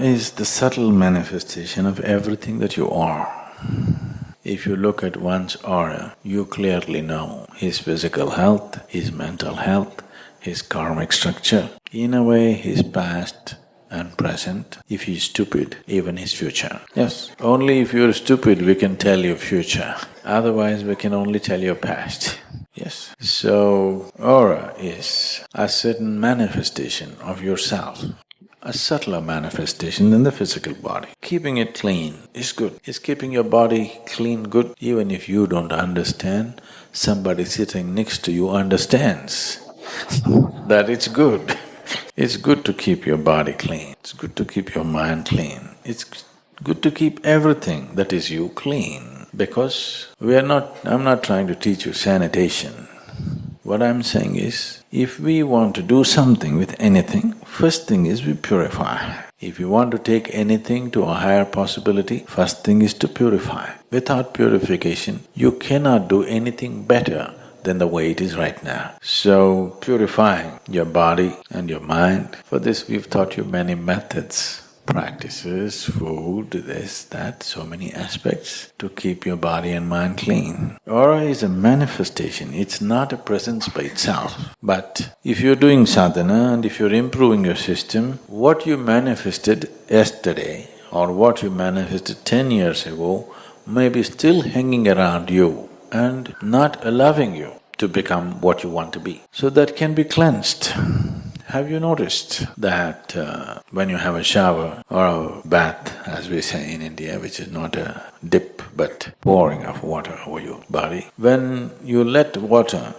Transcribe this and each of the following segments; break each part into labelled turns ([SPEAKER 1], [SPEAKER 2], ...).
[SPEAKER 1] is the subtle manifestation of everything that you are. If you look at one's aura, you clearly know his physical health, his mental health, his karmic structure, in a way his past and present, if he's stupid, even his future. Yes, only if you're stupid we can tell your future, otherwise we can only tell your past. Yes. So, aura is a certain manifestation of yourself, a subtler manifestation than the physical body. Keeping it clean is good. Is keeping your body clean good? Even if you don't understand, somebody sitting next to you understands that it's good. It's good to keep your body clean, it's good to keep your mind clean, it's good to keep everything that is you clean. Because I'm not trying to teach you sanitation. What I'm saying is, if we want to do something with anything, first thing is we purify. If you want to take anything to a higher possibility, first thing is to purify. Without purification, you cannot do anything better than the way it is right now. So, purifying your body and your mind, for this we've taught you many methods, practices, food, this, that, so many aspects to keep your body and mind clean. Aura is a manifestation, it's not a presence by itself. But if you're doing sadhana and if you're improving your system, what you manifested yesterday or what you manifested 10 years ago may be still hanging around you and not allowing you to become what you want to be. So that can be cleansed. Have you noticed that when you have a shower or a bath, as we say in India, which is not a dip but pouring of water over your body, when you let water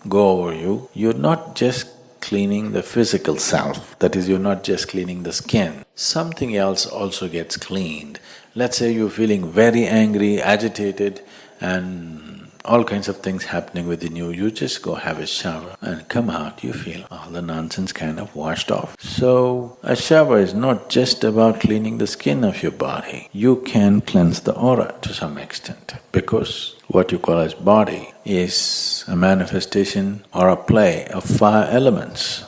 [SPEAKER 1] go over you, you're not just cleaning the physical self, that is, you're not just cleaning the skin, something else also gets cleaned. Let's say you're feeling very angry, agitated, and all kinds of things happening within you, you just go have a shower and come out, you feel all the nonsense kind of washed off. So, a shower is not just about cleaning the skin of your body, you can cleanse the aura to some extent, because what you call as body is a manifestation or a play of fire elements.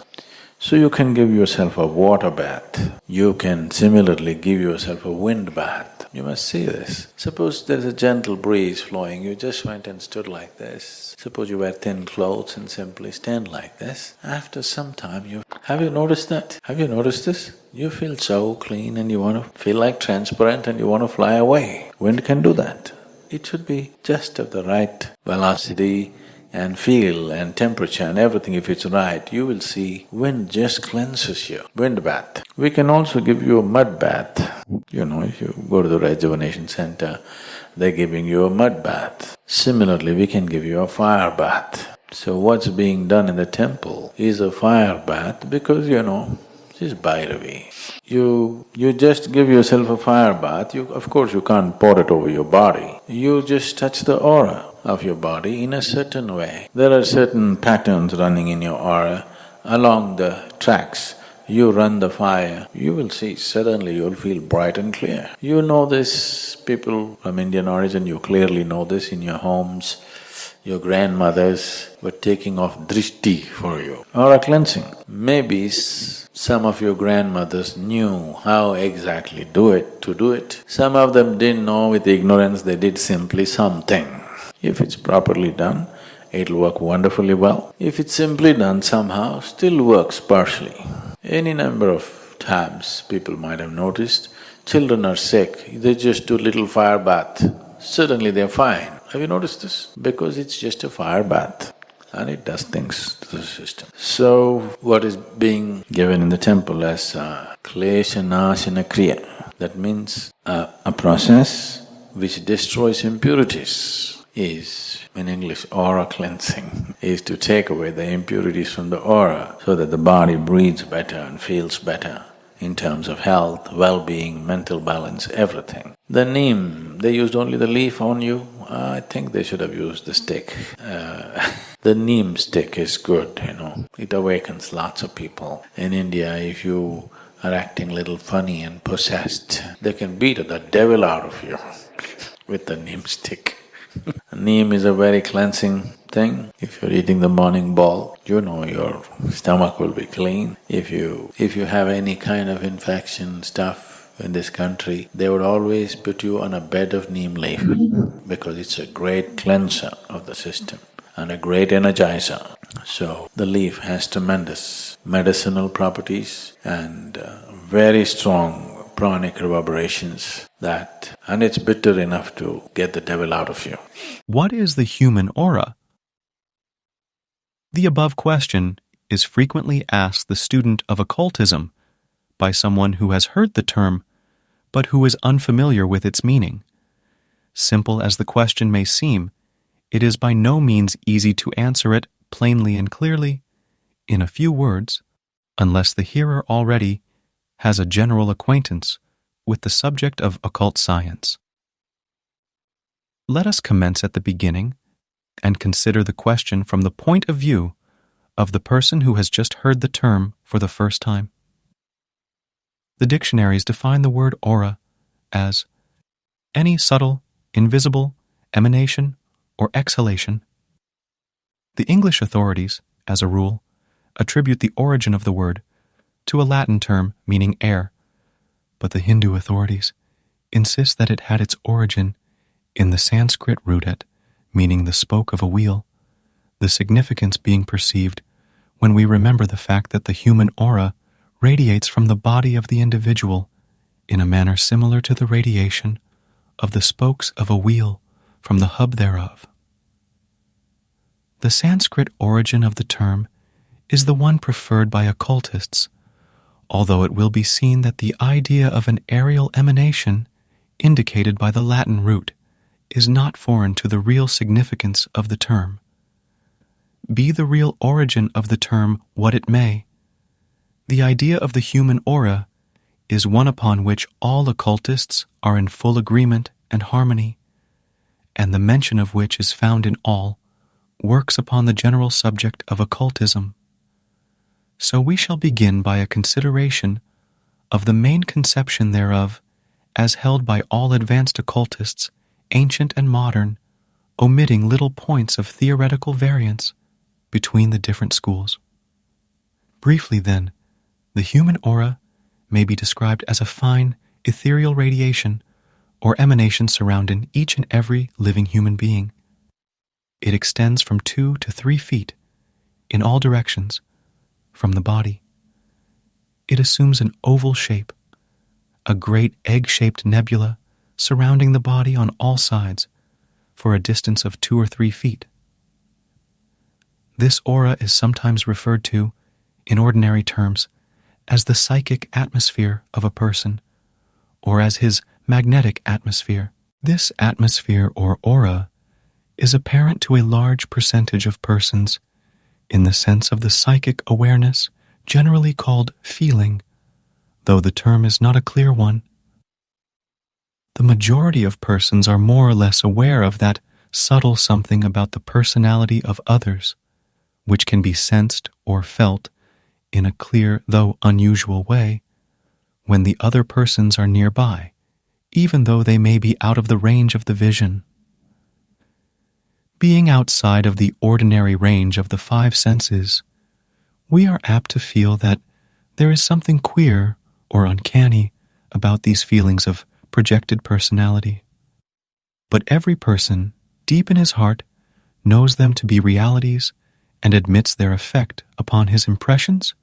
[SPEAKER 1] So you can give yourself a water bath, you can similarly give yourself a wind bath. You must see this. Suppose there's a gentle breeze flowing, you just went and stood like this. Suppose you wear thin clothes and simply stand like this. After some time have you noticed that? Have you noticed this? You feel so clean and you want to feel like transparent and you want to fly away. Wind can do that. It should be just of the right velocity and feel and temperature and everything. If it's right, you will see wind just cleanses you. Wind bath. We can also give you a mud bath. You know, if you go to the rejuvenation center, they're giving you a mud bath. Similarly, we can give you a fire bath. So what's being done in the temple is a fire bath because, this is Bhairavi. You just give yourself a fire bath, of course you can't pour it over your body. You just touch the aura of your body in a certain way. There are certain patterns running in your aura. Along the tracks, you run the fire, you will see suddenly you'll feel bright and clear. You know this, people from Indian origin, you clearly know this in your homes. Your grandmothers were taking off drishti for you, aura cleansing. Maybe some of your grandmothers knew how exactly to do it. Some of them didn't know, with ignorance they did simply something. If it's properly done, it'll work wonderfully well. If it's simply done somehow, still works partially. Any number of times people might have noticed, children are sick, they just do little fire bath, suddenly they're fine. Have you noticed this? Because it's just a fire bath and it does things to the system. So, what is being given in the temple as klesha nashana kriya, that means a process which destroys impurities, is, in English, aura cleansing, is to take away the impurities from the aura so that the body breathes better and feels better in terms of health, well-being, mental balance, everything. The neem, they used only the leaf on you. I think they should have used the stick. The neem stick is good, it awakens lots of people. In India, if you are acting a little funny and possessed, they can beat the devil out of you with the neem stick. Neem is a very cleansing thing. If you're eating the morning ball, you know your stomach will be clean. If you have any kind of infection stuff in this country, they would always put you on a bed of neem leaf because it's a great cleanser of the system and a great energizer. So the leaf has tremendous medicinal properties and very strong pranic reverberations and it's bitter enough to get the devil out of you.
[SPEAKER 2] What is the human aura? The above question is frequently asked the student of occultism by someone who has heard the term but who is unfamiliar with its meaning. Simple as the question may seem, it is by no means easy to answer it plainly and clearly, in a few words, unless the hearer already has a general acquaintance with the subject of occult science. Let us commence at the beginning and consider the question from the point of view of the person who has just heard the term for the first time. The dictionaries define the word aura as any subtle, invisible emanation or exhalation. The English authorities, as a rule, attribute the origin of the word to a Latin term meaning air, but the Hindu authorities insist that it had its origin in the Sanskrit root et, meaning the spoke of a wheel, the significance being perceived when we remember the fact that the human aura radiates from the body of the individual in a manner similar to the radiation of the spokes of a wheel from the hub thereof. The Sanskrit origin of the term is the one preferred by occultists, although it will be seen that the idea of an aerial emanation indicated by the Latin root is not foreign to the real significance of the term. Be the real origin of the term what it may, the idea of the human aura is one upon which all occultists are in full agreement and harmony, and the mention of which is found in all works upon the general subject of occultism. So we shall begin by a consideration of the main conception thereof as held by all advanced occultists, ancient and modern, omitting little points of theoretical variance between the different schools. Briefly then, the human aura may be described as a fine, ethereal radiation or emanation surrounding each and every living human being. It extends from 2 to 3 feet in all directions from the body. It assumes an oval shape, a great egg-shaped nebula surrounding the body on all sides for a distance of 2 or 3 feet. This aura is sometimes referred to, in ordinary terms, as the psychic atmosphere of a person, or as his magnetic atmosphere. This atmosphere or aura is apparent to a large percentage of persons in the sense of the psychic awareness generally called feeling, though the term is not a clear one. The majority of persons are more or less aware of that subtle something about the personality of others, which can be sensed or felt in a clear though unusual way when the other persons are nearby, even though they may be out of the range of the vision. Being outside of the ordinary range of the 5 senses, we are apt to feel that there is something queer or uncanny about these feelings of projected personality. But every person, deep in his heart, knows them to be realities and admits their effect upon his impressions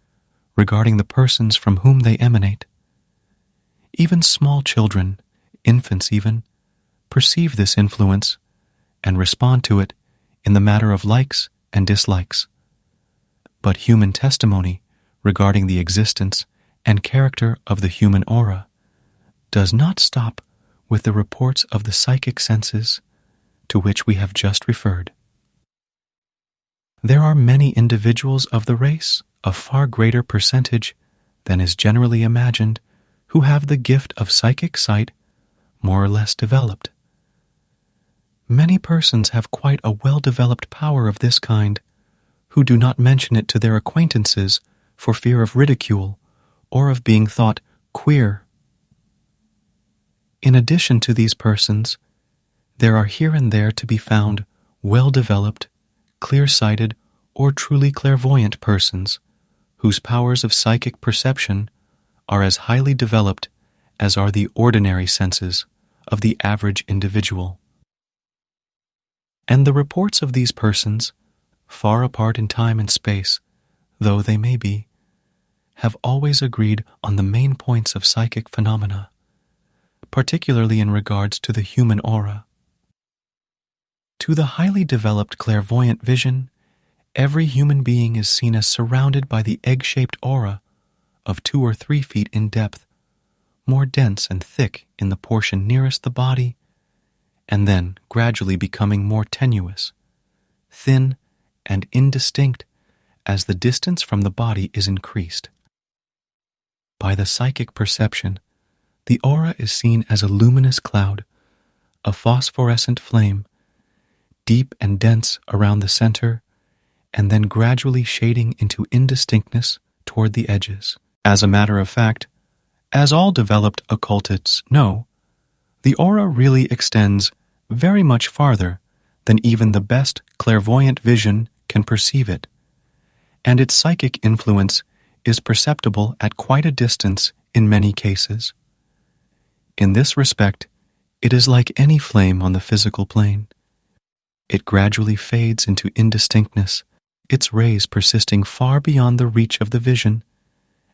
[SPEAKER 2] regarding the persons from whom they emanate. Even small children, infants even, perceive this influence and respond to it in the matter of likes and dislikes. But human testimony regarding the existence and character of the human aura does not stop with the reports of the psychic senses to which we have just referred. There are many individuals of the race, a far greater percentage than is generally imagined, who have the gift of psychic sight more or less developed. Many persons have quite a well-developed power of this kind, who do not mention it to their acquaintances for fear of ridicule or of being thought queer. In addition to these persons, there are here and there to be found well-developed, clear-sighted, or truly clairvoyant persons whose powers of psychic perception are as highly developed as are the ordinary senses of the average individual. And the reports of these persons, far apart in time and space, though they may be, have always agreed on the main points of psychic phenomena, particularly in regards to the human aura. To the highly developed clairvoyant vision, every human being is seen as surrounded by the egg-shaped aura of 2 or 3 feet in depth, more dense and thick in the portion nearest the body, and then gradually becoming more tenuous, thin, and indistinct as the distance from the body is increased. By the psychic perception, the aura is seen as a luminous cloud, a phosphorescent flame, deep and dense around the center, and then gradually shading into indistinctness toward the edges. As a matter of fact, as all developed occultists know, the aura really extends very much farther than even the best clairvoyant vision can perceive it, and its psychic influence is perceptible at quite a distance in many cases. In this respect, it is like any flame on the physical plane. It gradually fades into indistinctness, its rays persisting far beyond the reach of the vision,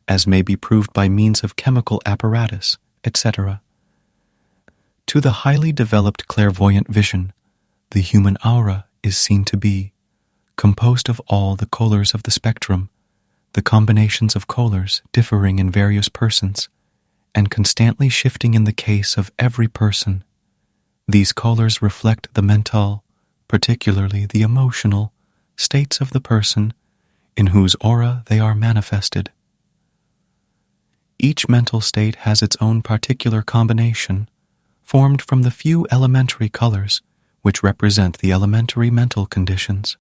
[SPEAKER 2] as may be proved by means of chemical apparatus, etc. To the highly developed clairvoyant vision, the human aura is seen to be composed of all the colors of the spectrum, the combinations of colors differing in various persons, and constantly shifting in the case of every person. These colors reflect the mental, particularly the emotional, states of the person in whose aura they are manifested. Each mental state has its own particular combination, formed from the few elementary colors which represent the elementary mental conditions.